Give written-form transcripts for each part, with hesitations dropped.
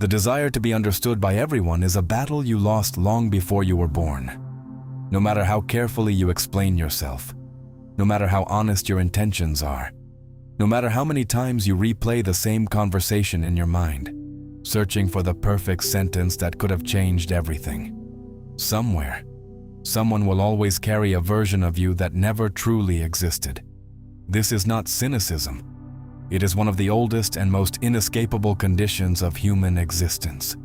The desire to be understood by everyone is a battle you lost long before you were born. No matter how carefully you explain yourself, no matter how honest your intentions are, no matter how many times you replay the same conversation in your mind, searching for the perfect sentence that could have changed everything, somewhere, someone will always carry a version of you that never truly existed. This is not cynicism. It is one of the oldest and most inescapable conditions of human existence.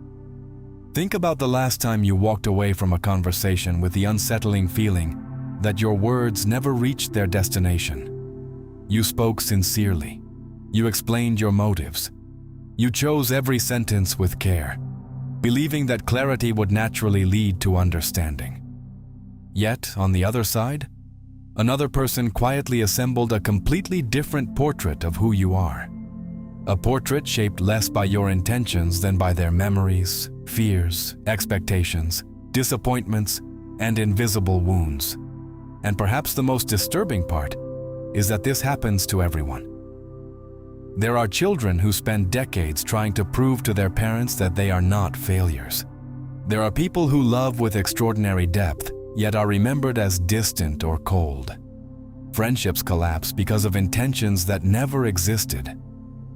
Think about the last time you walked away from a conversation with the unsettling feeling that your words never reached their destination. You spoke sincerely. You explained your motives. You chose every sentence with care, believing that clarity would naturally lead to understanding. Yet, on the other side, another person quietly assembled a completely different portrait of who you are. A portrait shaped less by your intentions than by their memories, fears, expectations, disappointments, and invisible wounds. And perhaps the most disturbing part is that this happens to everyone. There are children who spend decades trying to prove to their parents that they are not failures. There are people who love with extraordinary depth, yet are remembered as distant or cold. Friendships collapse because of intentions that never existed.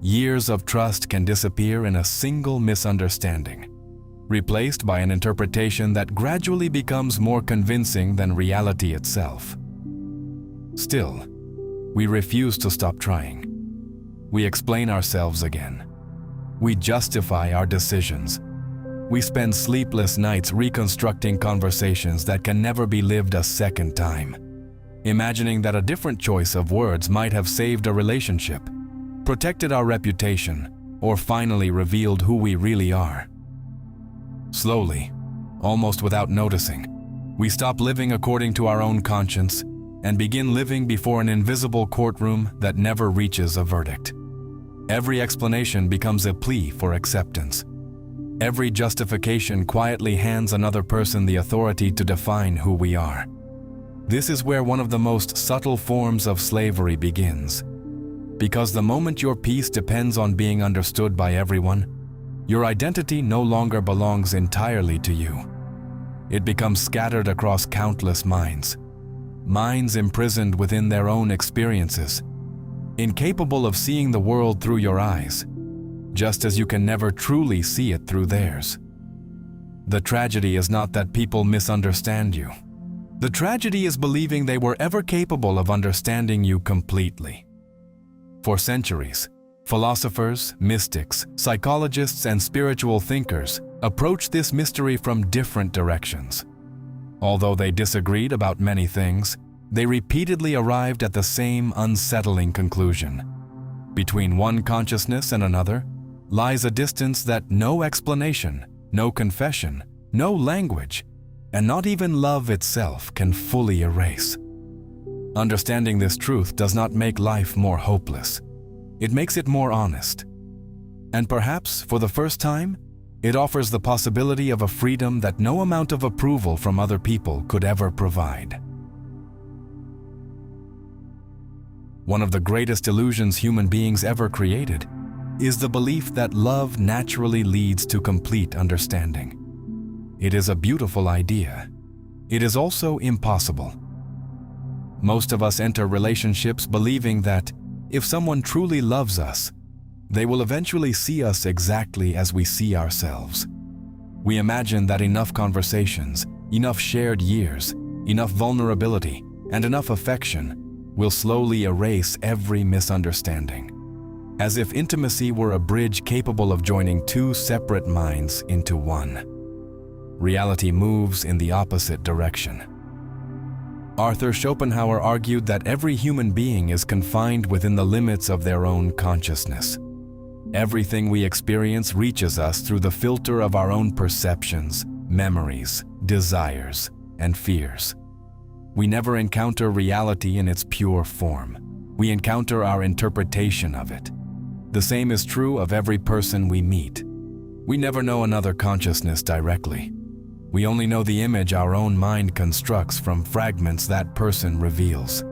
Years of trust can disappear in a single misunderstanding, replaced by an interpretation that gradually becomes more convincing than reality itself. Still, we refuse to stop trying. We explain ourselves again. We justify our decisions. We spend sleepless nights reconstructing conversations that can never be lived a second time, imagining that a different choice of words might have saved a relationship, protected our reputation, or finally revealed who we really are. Slowly, almost without noticing, we stop living according to our own conscience and begin living before an invisible courtroom that never reaches a verdict. Every explanation becomes a plea for acceptance. Every justification quietly hands another person the authority to define who we are. This is where one of the most subtle forms of slavery begins. Because the moment your peace depends on being understood by everyone, your identity no longer belongs entirely to you. It becomes scattered across countless minds. Minds imprisoned within their own experiences, incapable of seeing the world through your eyes, just as you can never truly see it through theirs. The tragedy is not that people misunderstand you. The tragedy is believing they were ever capable of understanding you completely. For centuries, philosophers, mystics, psychologists, and spiritual thinkers approached this mystery from different directions. Although they disagreed about many things, they repeatedly arrived at the same unsettling conclusion. Between one consciousness and another lies a distance that no explanation, no confession, no language, and not even love itself can fully erase. Understanding this truth does not make life more hopeless. It makes it more honest. And perhaps, for the first time, it offers the possibility of a freedom that no amount of approval from other people could ever provide. One of the greatest illusions human beings ever created is the belief that love naturally leads to complete understanding. It is a beautiful idea. It is also impossible. Most of us enter relationships believing that if someone truly loves us, they will eventually see us exactly as we see ourselves. We imagine that enough conversations, enough shared years, enough vulnerability, and enough affection will slowly erase every misunderstanding, as if intimacy were a bridge capable of joining two separate minds into one. Reality moves in the opposite direction. Arthur Schopenhauer argued that every human being is confined within the limits of their own consciousness. Everything we experience reaches us through the filter of our own perceptions, memories, desires, and fears. We never encounter reality in its pure form. We encounter our interpretation of it. The same is true of every person we meet. We never know another consciousness directly. We only know the image our own mind constructs from fragments that person reveals.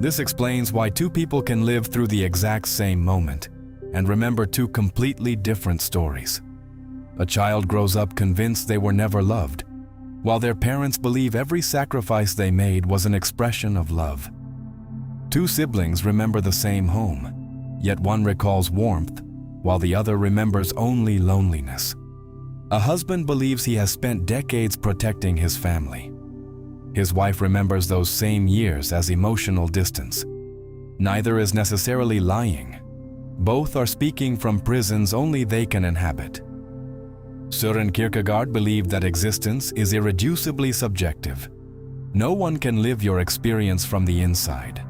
This explains why two people can live through the exact same moment and remember two completely different stories. A child grows up convinced they were never loved, while their parents believe every sacrifice they made was an expression of love. Two siblings remember the same home, yet one recalls warmth, while the other remembers only loneliness. A husband believes he has spent decades protecting his family. His wife remembers those same years as emotional distance. Neither is necessarily lying. Both are speaking from prisons only they can inhabit. Søren Kierkegaard believed that existence is irreducibly subjective. No one can live your experience from the inside.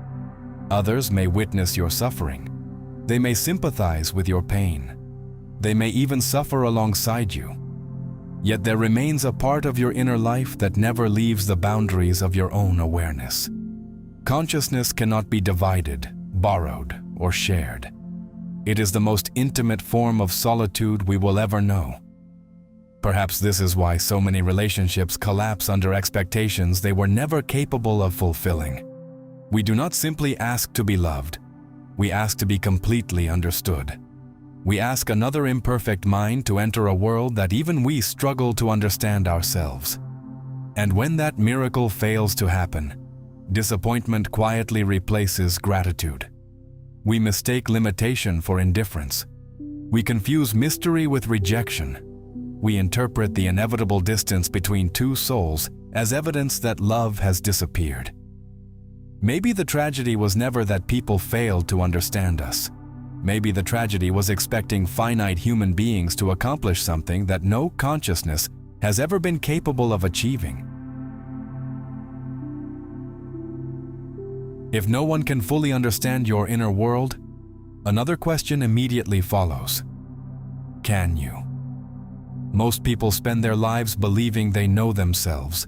Others may witness your suffering. They may sympathize with your pain. They may even suffer alongside you. Yet there remains a part of your inner life that never leaves the boundaries of your own awareness. Consciousness cannot be divided, borrowed, or shared. It is the most intimate form of solitude we will ever know. Perhaps this is why so many relationships collapse under expectations they were never capable of fulfilling. We do not simply ask to be loved. We ask to be completely understood. We ask another imperfect mind to enter a world that even we struggle to understand ourselves. And when that miracle fails to happen, disappointment quietly replaces gratitude. We mistake limitation for indifference. We confuse mystery with rejection. We interpret the inevitable distance between two souls as evidence that love has disappeared. Maybe the tragedy was never that people failed to understand us. Maybe the tragedy was expecting finite human beings to accomplish something that no consciousness has ever been capable of achieving. If no one can fully understand your inner world, another question immediately follows. Can you? Most people spend their lives believing they know themselves.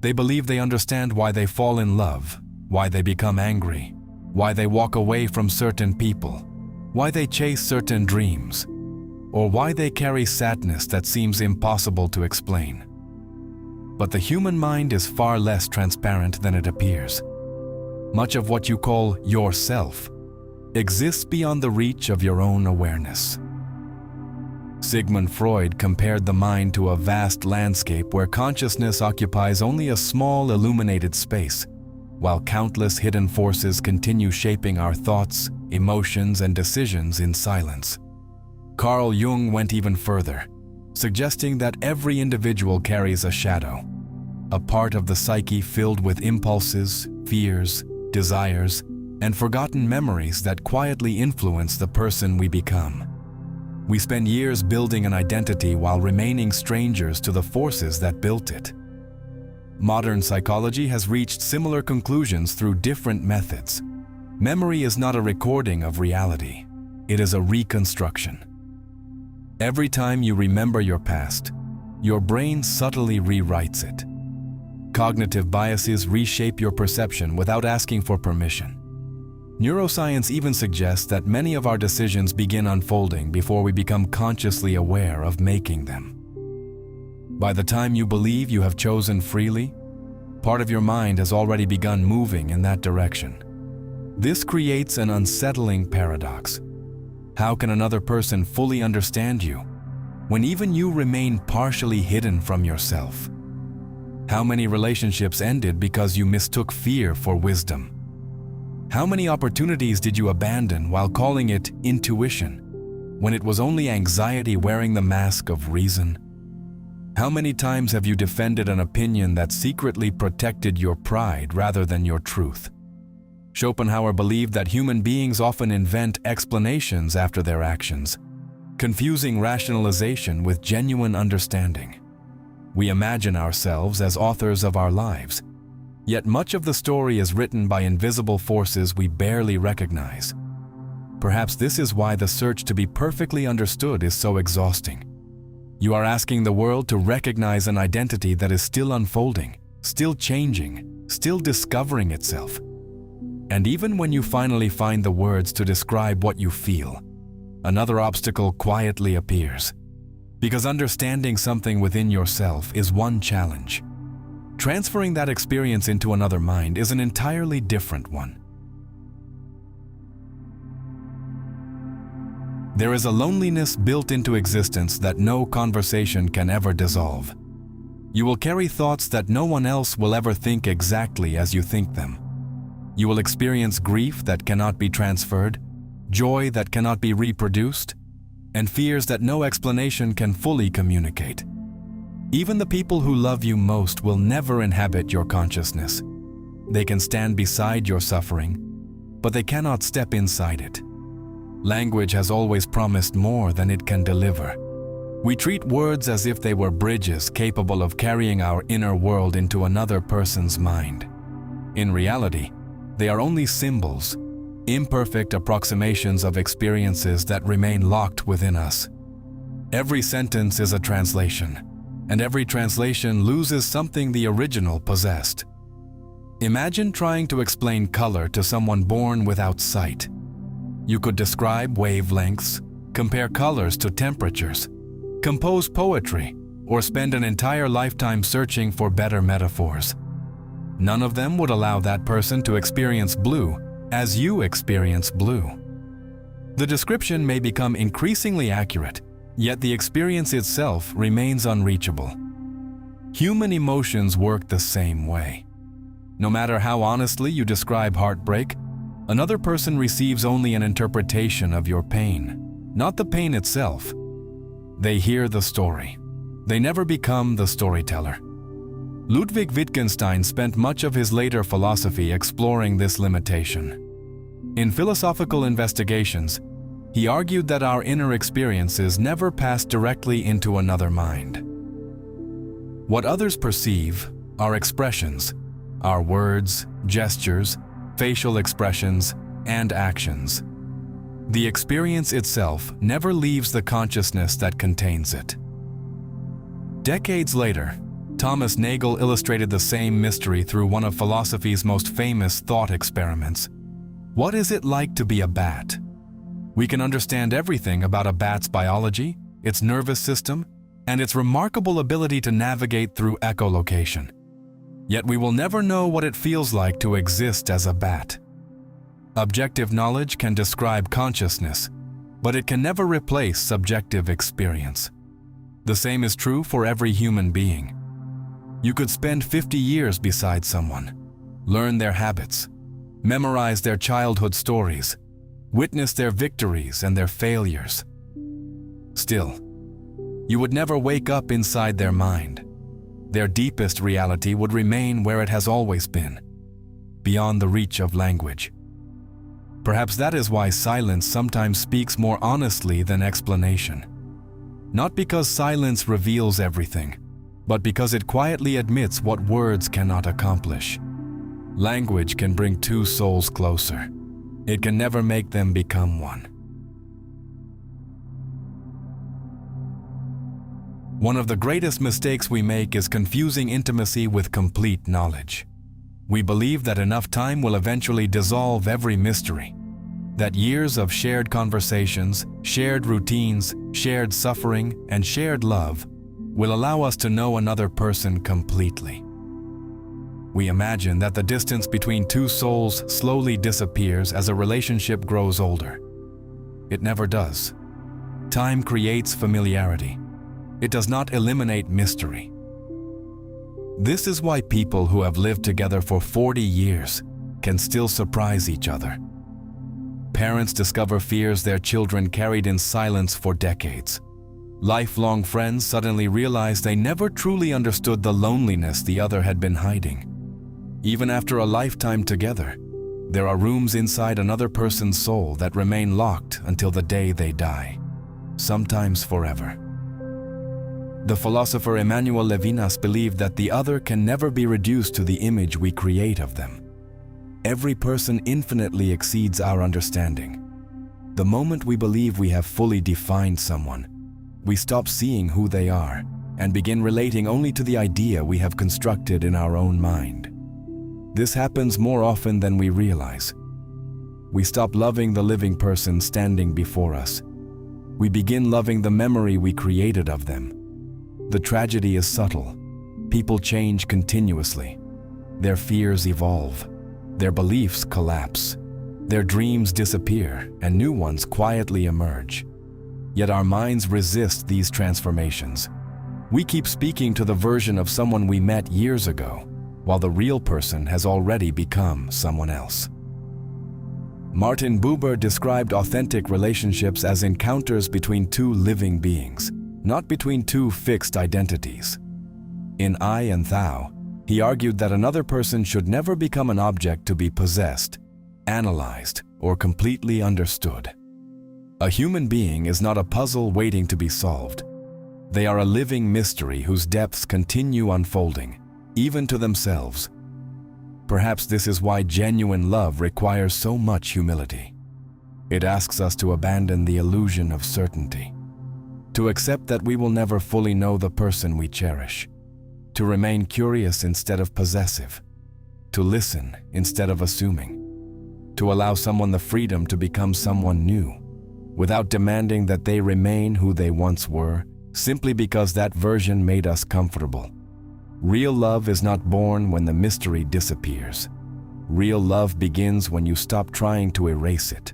They believe they understand why they fall in love, why they become angry, why they walk away from certain people, why they chase certain dreams, or why they carry sadness that seems impossible to explain. But the human mind is far less transparent than it appears. Much of what you call yourself exists beyond the reach of your own awareness. Sigmund Freud compared the mind to a vast landscape where consciousness occupies only a small illuminated space, while countless hidden forces continue shaping our thoughts, emotions, and decisions in silence. Carl Jung went even further, suggesting that every individual carries a shadow, a part of the psyche filled with impulses, fears, desires, and forgotten memories that quietly influence the person we become. We spend years building an identity while remaining strangers to the forces that built it. Modern psychology has reached similar conclusions through different methods. Memory is not a recording of reality. It is a reconstruction. Every time you remember your past, your brain subtly rewrites it. Cognitive biases reshape your perception without asking for permission. Neuroscience even suggests that many of our decisions begin unfolding before we become consciously aware of making them. By the time you believe you have chosen freely, part of your mind has already begun moving in that direction. This creates an unsettling paradox. How can another person fully understand you when even you remain partially hidden from yourself? How many relationships ended because you mistook fear for wisdom? How many opportunities did you abandon while calling it intuition, when it was only anxiety wearing the mask of reason? How many times have you defended an opinion that secretly protected your pride rather than your truth? Schopenhauer believed that human beings often invent explanations after their actions, confusing rationalization with genuine understanding. We imagine ourselves as authors of our lives, yet much of the story is written by invisible forces we barely recognize. Perhaps this is why the search to be perfectly understood is so exhausting. You are asking the world to recognize an identity that is still unfolding, still changing, still discovering itself. And even when you finally find the words to describe what you feel, another obstacle quietly appears. Because understanding something within yourself is one challenge. Transferring that experience into another mind is an entirely different one. There is a loneliness built into existence that no conversation can ever dissolve. You will carry thoughts that no one else will ever think exactly as you think them. You will experience grief that cannot be transferred, joy that cannot be reproduced, and fears that no explanation can fully communicate. Even the people who love you most will never inhabit your consciousness. They can stand beside your suffering, but they cannot step inside it. Language has always promised more than it can deliver. We treat words as if they were bridges capable of carrying our inner world into another person's mind. In reality, they are only symbols, imperfect approximations of experiences that remain locked within us. Every sentence is a translation, and every translation loses something the original possessed. Imagine trying to explain color to someone born without sight. You could describe wavelengths, compare colors to temperatures, compose poetry, or spend an entire lifetime searching for better metaphors. None of them would allow that person to experience blue as you experience blue. The description may become increasingly accurate, yet the experience itself remains unreachable. Human emotions work the same way. No matter how honestly you describe heartbreak, another person receives only an interpretation of your pain, not the pain itself. They hear the story. They never become the storyteller. Ludwig Wittgenstein spent much of his later philosophy exploring this limitation. In Philosophical Investigations, he argued that our inner experiences never pass directly into another mind. What others perceive are expressions, our words, gestures, facial expressions, and actions. The experience itself never leaves the consciousness that contains it. Decades later, Thomas Nagel illustrated the same mystery through one of philosophy's most famous thought experiments. What is it like to be a bat? We can understand everything about a bat's biology, its nervous system, and its remarkable ability to navigate through echolocation. Yet we will never know what it feels like to exist as a bat. Objective knowledge can describe consciousness, but it can never replace subjective experience. The same is true for every human being. You could spend 50 years beside someone, learn their habits, memorize their childhood stories, witness their victories and their failures. Still, you would never wake up inside their mind. Their deepest reality would remain where it has always been, beyond the reach of language. Perhaps that is why silence sometimes speaks more honestly than explanation. Not because silence reveals everything, but because it quietly admits what words cannot accomplish. Language can bring two souls closer. It can never make them become one. One of the greatest mistakes we make is confusing intimacy with complete knowledge. We believe that enough time will eventually dissolve every mystery, that years of shared conversations, shared routines, shared suffering, and shared love will allow us to know another person completely. We imagine that the distance between two souls slowly disappears as a relationship grows older. It never does. Time creates familiarity. It does not eliminate mystery. This is why people who have lived together for 40 years can still surprise each other. Parents discover fears their children carried in silence for decades. Lifelong friends suddenly realize they never truly understood the loneliness the other had been hiding. Even after a lifetime together, there are rooms inside another person's soul that remain locked until the day they die, sometimes forever. The philosopher Emmanuel Levinas believed that the other can never be reduced to the image we create of them. Every person infinitely exceeds our understanding. The moment we believe we have fully defined someone, we stop seeing who they are and begin relating only to the idea we have constructed in our own mind. This happens more often than we realize. We stop loving the living person standing before us. We begin loving the memory we created of them. The tragedy is subtle. People change continuously. Their fears evolve. Their beliefs collapse. Their dreams disappear, and new ones quietly emerge. Yet our minds resist these transformations. We keep speaking to the version of someone we met years ago, while the real person has already become someone else. Martin Buber described authentic relationships as encounters between two living beings, not between two fixed identities. In I and Thou, he argued that another person should never become an object to be possessed, analyzed, or completely understood. A human being is not a puzzle waiting to be solved. They are a living mystery whose depths continue unfolding, even to themselves. Perhaps this is why genuine love requires so much humility. It asks us to abandon the illusion of certainty, to accept that we will never fully know the person we cherish, to remain curious instead of possessive, to listen instead of assuming, to allow someone the freedom to become someone new, without demanding that they remain who they once were, simply because that version made us comfortable. Real love is not born when the mystery disappears. Real love begins when you stop trying to erase it,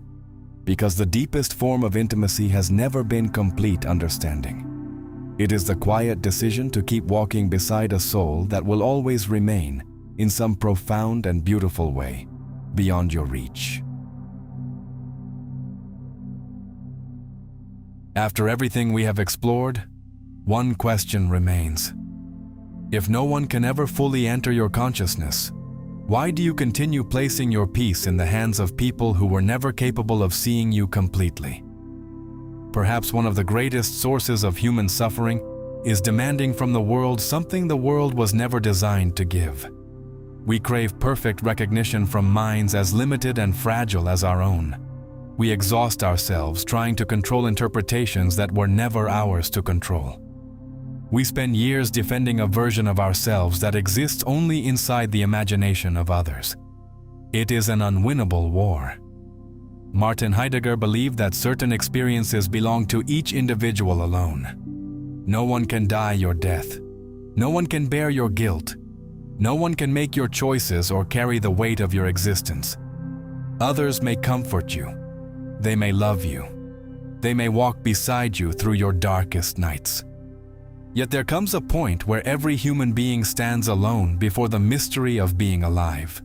because the deepest form of intimacy has never been complete understanding. It is the quiet decision to keep walking beside a soul that will always remain, in some profound and beautiful way, beyond your reach. After everything we have explored, one question remains. If no one can ever fully enter your consciousness, why do you continue placing your peace in the hands of people who were never capable of seeing you completely? Perhaps one of the greatest sources of human suffering is demanding from the world something the world was never designed to give. We crave perfect recognition from minds as limited and fragile as our own. We exhaust ourselves trying to control interpretations that were never ours to control. We spend years defending a version of ourselves that exists only inside the imagination of others. It is an unwinnable war. Martin Heidegger believed that certain experiences belong to each individual alone. No one can die your death. No one can bear your guilt. No one can make your choices or carry the weight of your existence. Others may comfort you. They may love you. They may walk beside you through your darkest nights. Yet there comes a point where every human being stands alone before the mystery of being alive.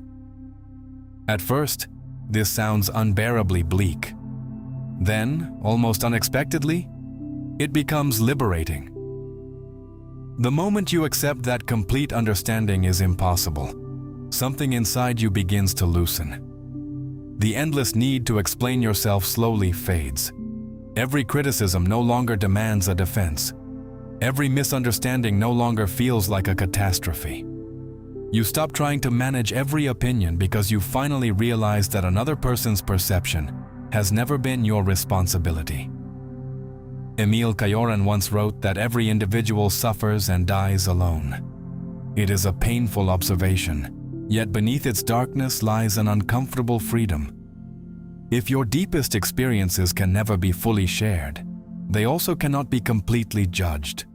At first, this sounds unbearably bleak. Then, almost unexpectedly, it becomes liberating. The moment you accept that complete understanding is impossible, something inside you begins to loosen. The endless need to explain yourself slowly fades. Every criticism no longer demands a defense. Every misunderstanding no longer feels like a catastrophe. You stop trying to manage every opinion because you finally realize that another person's perception has never been your responsibility. Emile Cayoran once wrote that every individual suffers and dies alone. It is a painful observation, yet beneath its darkness lies an uncomfortable freedom. If your deepest experiences can never be fully shared, they also cannot be completely judged.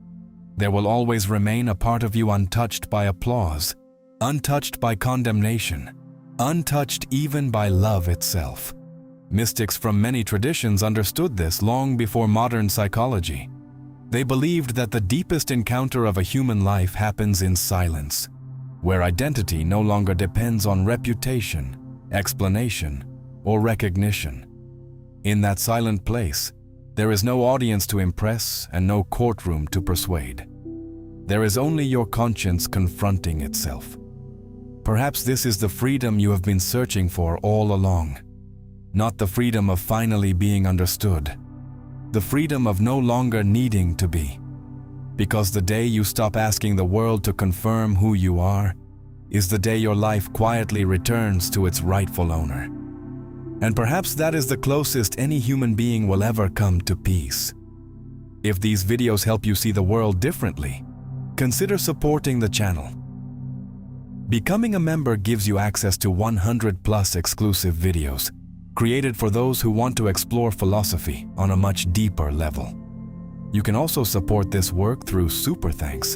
There will always remain a part of you untouched by applause, untouched by condemnation, untouched even by love itself. Mystics from many traditions understood this long before modern psychology. They believed that the deepest encounter of a human life happens in silence, where identity no longer depends on reputation, explanation, or recognition. In that silent place, there is no audience to impress and no courtroom to persuade. There is only your conscience confronting itself. Perhaps this is the freedom you have been searching for all along. Not the freedom of finally being understood. The freedom of no longer needing to be. Because the day you stop asking the world to confirm who you are is the day your life quietly returns to its rightful owner. And perhaps that is the closest any human being will ever come to peace. If these videos help you see the world differently, consider supporting the channel. Becoming a member gives you access to 100+ exclusive videos, created for those who want to explore philosophy on a much deeper level. You can also support this work through Super Thanks.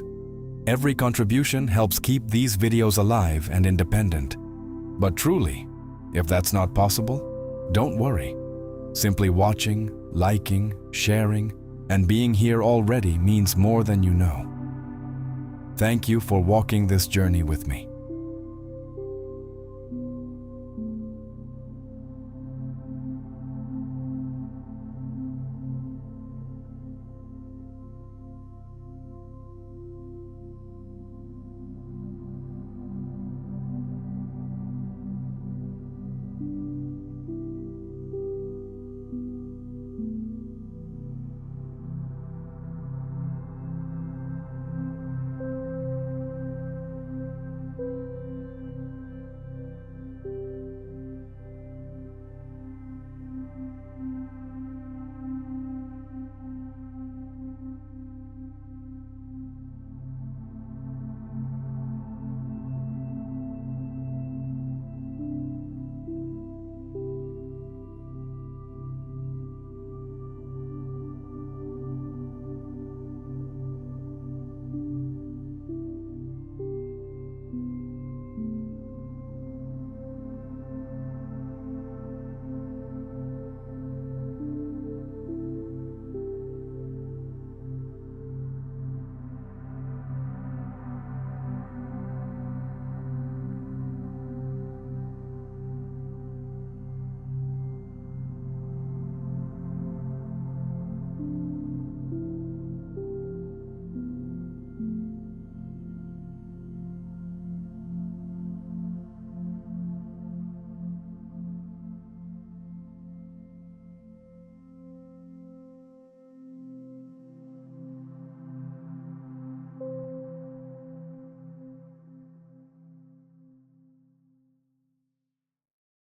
Every contribution helps keep these videos alive and independent. But truly, if that's not possible, don't worry. Simply watching, liking, sharing, and being here already means more than you know. Thank you for walking this journey with me.